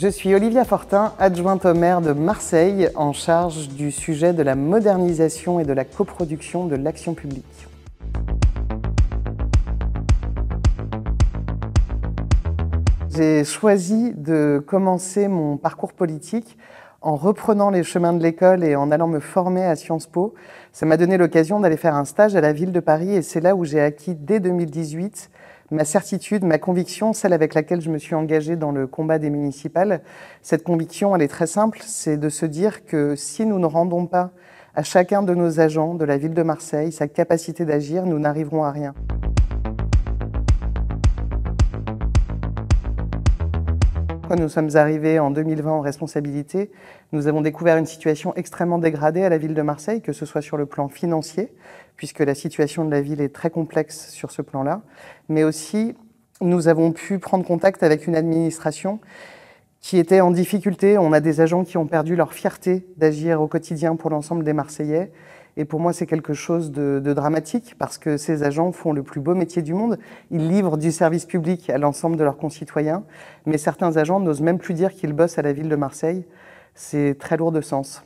Je suis Olivia Fortin, adjointe au maire de Marseille, en charge du sujet de la modernisation et de la coproduction de l'action publique. J'ai choisi de commencer mon parcours politique en reprenant les chemins de l'école et en allant me former à Sciences Po. Ça m'a donné l'occasion d'aller faire un stage à la ville de Paris et c'est là où j'ai acquis dès 2018 ma certitude, ma conviction, celle avec laquelle je me suis engagée dans le combat des municipales. Cette conviction, elle est très simple, c'est de se dire que si nous ne rendons pas à chacun de nos agents de la ville de Marseille sa capacité d'agir, nous n'arriverons à rien. Quand nous sommes arrivés en 2020 en responsabilité, nous avons découvert une situation extrêmement dégradée à la ville de Marseille, que ce soit sur le plan financier, puisque la situation de la ville est très complexe sur ce plan-là, mais aussi nous avons pu prendre contact avec une administration qui était en difficulté. On a des agents qui ont perdu leur fierté d'agir au quotidien pour l'ensemble des Marseillais. Et pour moi, c'est quelque chose de dramatique parce que ces agents font le plus beau métier du monde. Ils livrent du service public à l'ensemble de leurs concitoyens. Mais certains agents n'osent même plus dire qu'ils bossent à la ville de Marseille. C'est très lourd de sens.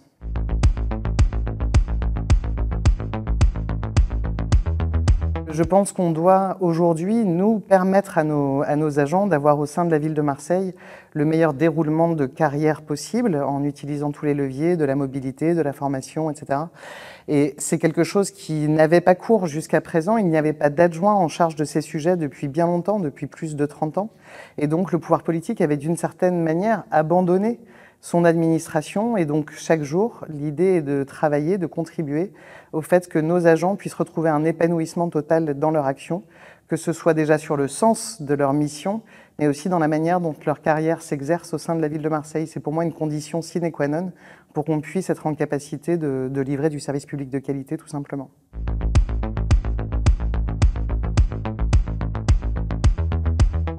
Je pense qu'on doit aujourd'hui nous permettre à nos agents d'avoir au sein de la ville de Marseille le meilleur déroulement de carrière possible en utilisant tous les leviers de la mobilité, de la formation, etc. Et c'est quelque chose qui n'avait pas cours jusqu'à présent. Il n'y avait pas d'adjoint en charge de ces sujets depuis bien longtemps, depuis plus de 30 ans. Et donc le pouvoir politique avait d'une certaine manière abandonné son administration et donc chaque jour, l'idée est de travailler, de contribuer au fait que nos agents puissent retrouver un épanouissement total dans leur action, que ce soit déjà sur le sens de leur mission, mais aussi dans la manière dont leur carrière s'exerce au sein de la ville de Marseille. C'est pour moi une condition sine qua non pour qu'on puisse être en capacité de livrer du service public de qualité, tout simplement.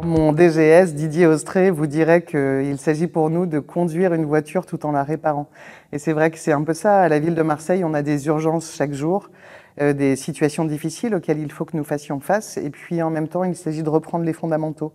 Mon DGS, Didier Austré, vous dirait qu'il s'agit pour nous de conduire une voiture tout en la réparant. Et c'est vrai que c'est un peu ça. À la ville de Marseille, on a des urgences chaque jour, des situations difficiles auxquelles il faut que nous fassions face. Et puis en même temps, il s'agit de reprendre les fondamentaux.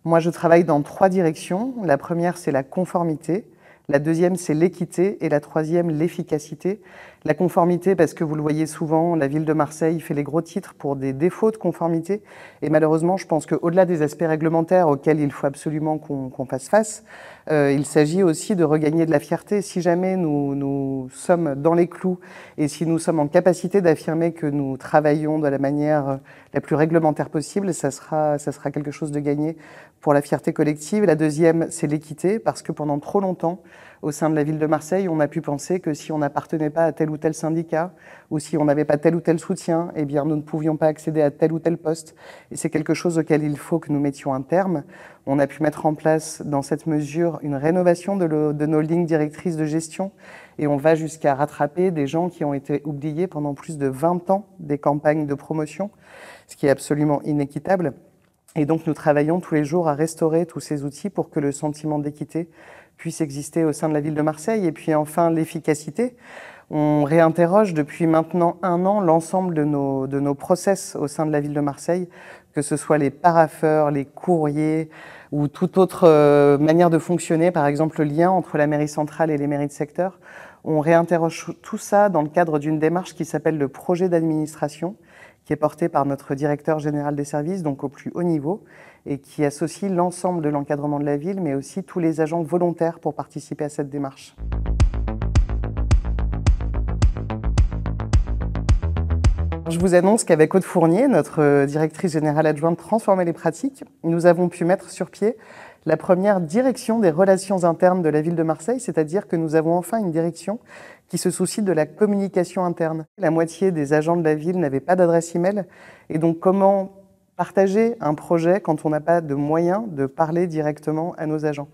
Moi, je travaille dans 3 directions. La première, c'est la conformité. La deuxième, c'est l'équité. Et la troisième, l'efficacité. La conformité, parce que vous le voyez souvent, la ville de Marseille fait les gros titres pour des défauts de conformité. Et malheureusement, je pense qu'au-delà des aspects réglementaires auxquels il faut absolument qu'on fasse face, il s'agit aussi de regagner de la fierté. Si jamais nous sommes dans les clous et si nous sommes en capacité d'affirmer que nous travaillons de la manière la plus réglementaire possible, ça sera quelque chose de gagné pour la fierté collective. La deuxième, c'est l'équité, parce que pendant trop longtemps, au sein de la ville de Marseille, on a pu penser que si on n'appartenait pas à tel ou tel syndicat, ou si on n'avait pas tel ou tel soutien, eh bien nous ne pouvions pas accéder à tel ou tel poste. Et c'est quelque chose auquel il faut que nous mettions un terme. On a pu mettre en place, dans cette mesure, une rénovation de nos lignes directrices de gestion, et on va jusqu'à rattraper des gens qui ont été oubliés pendant plus de 20 ans des campagnes de promotion, ce qui est absolument inéquitable. Et donc nous travaillons tous les jours à restaurer tous ces outils pour que le sentiment d'équité puisse exister au sein de la ville de Marseille. Et puis enfin, l'efficacité. On réinterroge depuis maintenant 1 an l'ensemble de nos process au sein de la ville de Marseille, que ce soit les parapheurs, les courriers ou toute autre manière de fonctionner, par exemple le lien entre la mairie centrale et les mairies de secteur. On réinterroge tout ça dans le cadre d'une démarche qui s'appelle le projet d'administration, qui est porté par notre directeur général des services, donc au plus haut niveau, et qui associe l'ensemble de l'encadrement de la ville, mais aussi tous les agents volontaires pour participer à cette démarche. Je vous annonce qu'avec Aude Fournier, notre directrice générale adjointe Transformer les pratiques, nous avons pu mettre sur pied la première direction des relations internes de la ville de Marseille, c'est-à-dire que nous avons enfin une direction qui se soucie de la communication interne. La moitié des agents de la ville n'avaient pas d'adresse email, et donc comment partager un projet quand on n'a pas de moyens de parler directement à nos agents.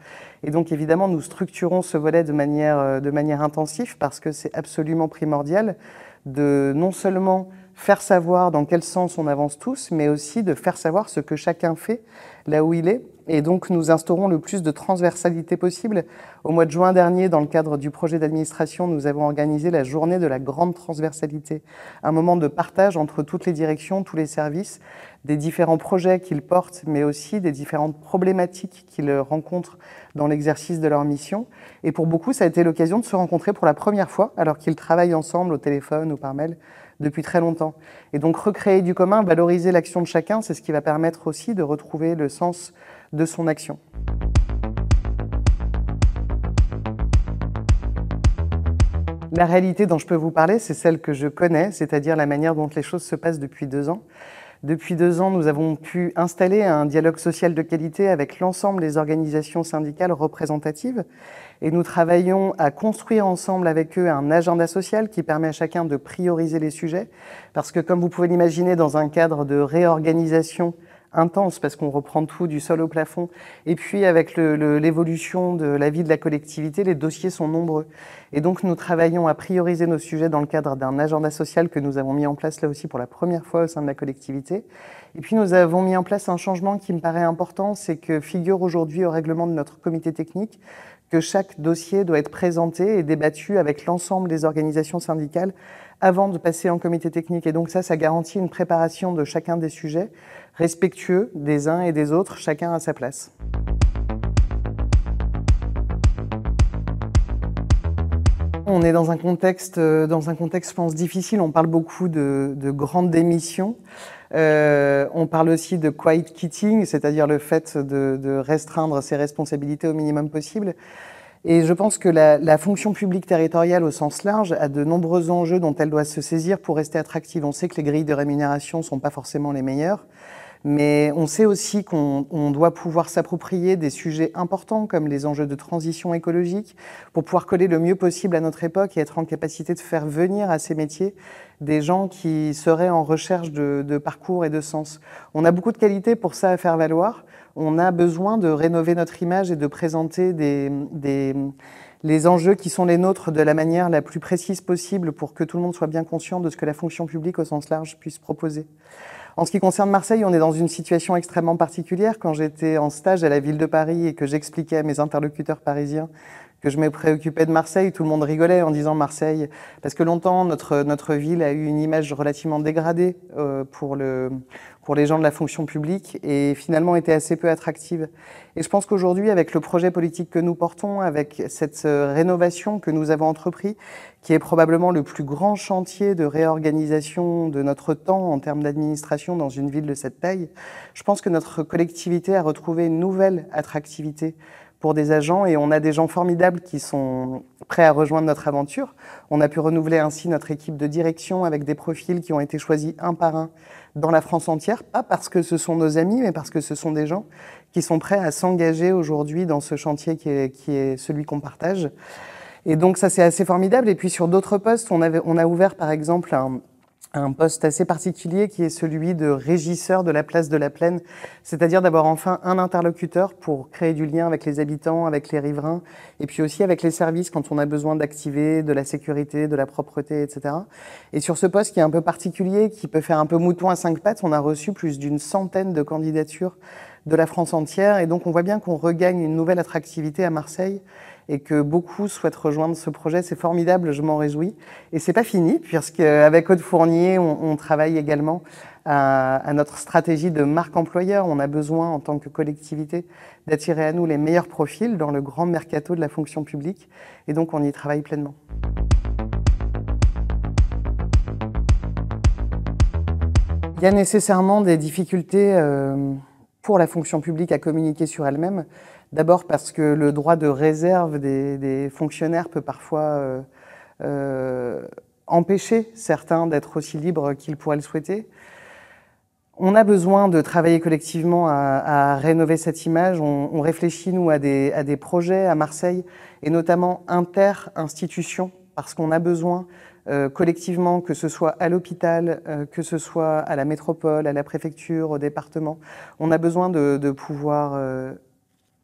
Et donc évidemment, nous structurons ce volet de manière intensive parce que c'est absolument primordial de non seulement faire savoir dans quel sens on avance tous, mais aussi de faire savoir ce que chacun fait là où il est. Et donc nous instaurons le plus de transversalité possible. Au mois de juin dernier, dans le cadre du projet d'administration, nous avons organisé la journée de la grande transversalité, un moment de partage entre toutes les directions, tous les services, des différents projets qu'ils portent, mais aussi des différentes problématiques qu'ils rencontrent dans l'exercice de leur mission. Et pour beaucoup, ça a été l'occasion de se rencontrer pour la première fois, alors qu'ils travaillent ensemble au téléphone ou par mail depuis très longtemps. Et donc recréer du commun, valoriser l'action de chacun, c'est ce qui va permettre aussi de retrouver le sens de son action. La réalité dont je peux vous parler, c'est celle que je connais, c'est-à-dire la manière dont les choses se passent depuis 2 ans. Depuis 2 ans, nous avons pu installer un dialogue social de qualité avec l'ensemble des organisations syndicales représentatives et nous travaillons à construire ensemble avec eux un agenda social qui permet à chacun de prioriser les sujets parce que, comme vous pouvez l'imaginer, dans un cadre de réorganisation intense, parce qu'on reprend tout du sol au plafond, et puis avec l'évolution de la vie de la collectivité, les dossiers sont nombreux. Et donc nous travaillons à prioriser nos sujets dans le cadre d'un agenda social que nous avons mis en place là aussi pour la première fois au sein de la collectivité. Et puis nous avons mis en place un changement qui me paraît important, c'est que figure aujourd'hui au règlement de notre comité technique que chaque dossier doit être présenté et débattu avec l'ensemble des organisations syndicales avant de passer en comité technique. Et donc ça garantit une préparation de chacun des sujets, respectueux des uns et des autres, chacun à sa place. On est dans un contexte, je pense, difficile. On parle beaucoup de grandes démissions. On parle aussi de quiet quitting, c'est-à-dire le fait de restreindre ses responsabilités au minimum possible. Et je pense que la fonction publique territoriale au sens large a de nombreux enjeux dont elle doit se saisir pour rester attractive. On sait que les grilles de rémunération ne sont pas forcément les meilleures, mais on sait aussi qu'on doit pouvoir s'approprier des sujets importants comme les enjeux de transition écologique pour pouvoir coller le mieux possible à notre époque et être en capacité de faire venir à ces métiers des gens qui seraient en recherche de parcours et de sens. On a beaucoup de qualités pour ça à faire valoir. On a besoin de rénover notre image et de présenter les enjeux qui sont les nôtres de la manière la plus précise possible pour que tout le monde soit bien conscient de ce que la fonction publique au sens large puisse proposer. En ce qui concerne Marseille, on est dans une situation extrêmement particulière. Quand j'étais en stage à la ville de Paris et que j'expliquais à mes interlocuteurs parisiens que je me préoccupais de Marseille, tout le monde rigolait en disant Marseille, parce que longtemps notre ville a eu une image relativement dégradée pour les gens de la fonction publique et finalement était assez peu attractive. Et je pense qu'aujourd'hui, avec le projet politique que nous portons, avec cette rénovation que nous avons entrepris, qui est probablement le plus grand chantier de réorganisation de notre temps en termes d'administration dans une ville de cette taille, je pense que notre collectivité a retrouvé une nouvelle attractivité pour des agents et on a des gens formidables qui sont prêts à rejoindre notre aventure. On a pu renouveler ainsi notre équipe de direction avec des profils qui ont été choisis un par un dans la France entière, pas parce que ce sont nos amis, mais parce que ce sont des gens qui sont prêts à s'engager aujourd'hui dans ce chantier qui est celui qu'on partage. Et donc ça c'est assez formidable. Et puis sur d'autres postes, on a ouvert par exemple un poste assez particulier qui est celui de régisseur de la place de la Plaine, c'est-à-dire d'avoir enfin un interlocuteur pour créer du lien avec les habitants, avec les riverains, et puis aussi avec les services quand on a besoin d'activer de la sécurité, de la propreté, etc. Et sur ce poste qui est un peu particulier, qui peut faire un peu mouton à 5 pattes, on a reçu plus d'une centaine de candidatures de la France entière, et donc on voit bien qu'on regagne une nouvelle attractivité à Marseille, et que beaucoup souhaitent rejoindre ce projet. C'est formidable, je m'en réjouis. Et c'est pas fini, puisqu'avec Aude Fournier, on travaille également à notre stratégie de marque employeur. On a besoin, en tant que collectivité, d'attirer à nous les meilleurs profils dans le grand mercato de la fonction publique. Et donc, on y travaille pleinement. Il y a nécessairement des difficultés pour la fonction publique à communiquer sur elle-même. D'abord parce que le droit de réserve des fonctionnaires peut parfois empêcher certains d'être aussi libres qu'ils pourraient le souhaiter. On a besoin de travailler collectivement à rénover cette image. On réfléchit, nous, à des projets à Marseille, et notamment inter-institutions, parce qu'on a besoin collectivement, que ce soit à l'hôpital, que ce soit à la métropole, à la préfecture, au département, on a besoin de pouvoir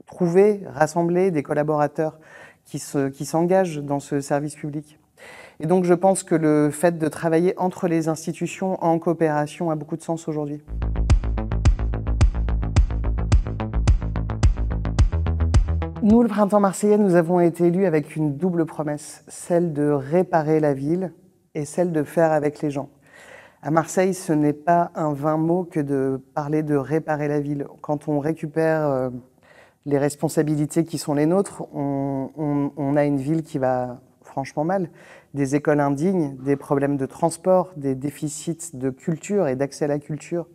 trouver, rassembler des collaborateurs qui s'engagent dans ce service public. Et donc je pense que le fait de travailler entre les institutions en coopération a beaucoup de sens aujourd'hui. Nous, le Printemps marseillais, nous avons été élus avec une double promesse, celle de réparer la ville et celle de faire avec les gens. À Marseille, ce n'est pas un vain mot que de parler de réparer la ville. Quand on récupère les responsabilités qui sont les nôtres, on a une ville qui va franchement mal. Des écoles indignes, des problèmes de transport, des déficits de culture et d'accès à la culture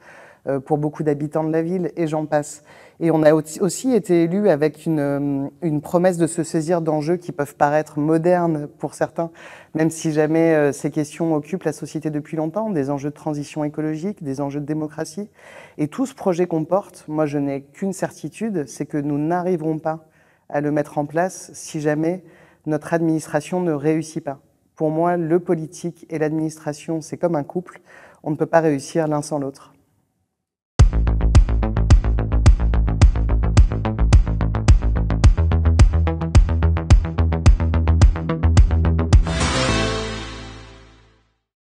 pour beaucoup d'habitants de la ville, et j'en passe. Et on a aussi été élus avec une promesse de se saisir d'enjeux qui peuvent paraître modernes pour certains, même si jamais ces questions occupent la société depuis longtemps, des enjeux de transition écologique, des enjeux de démocratie. Et tout ce projet qu'on porte, moi je n'ai qu'une certitude, c'est que nous n'arriverons pas à le mettre en place si jamais notre administration ne réussit pas. Pour moi, le politique et l'administration, c'est comme un couple, on ne peut pas réussir l'un sans l'autre.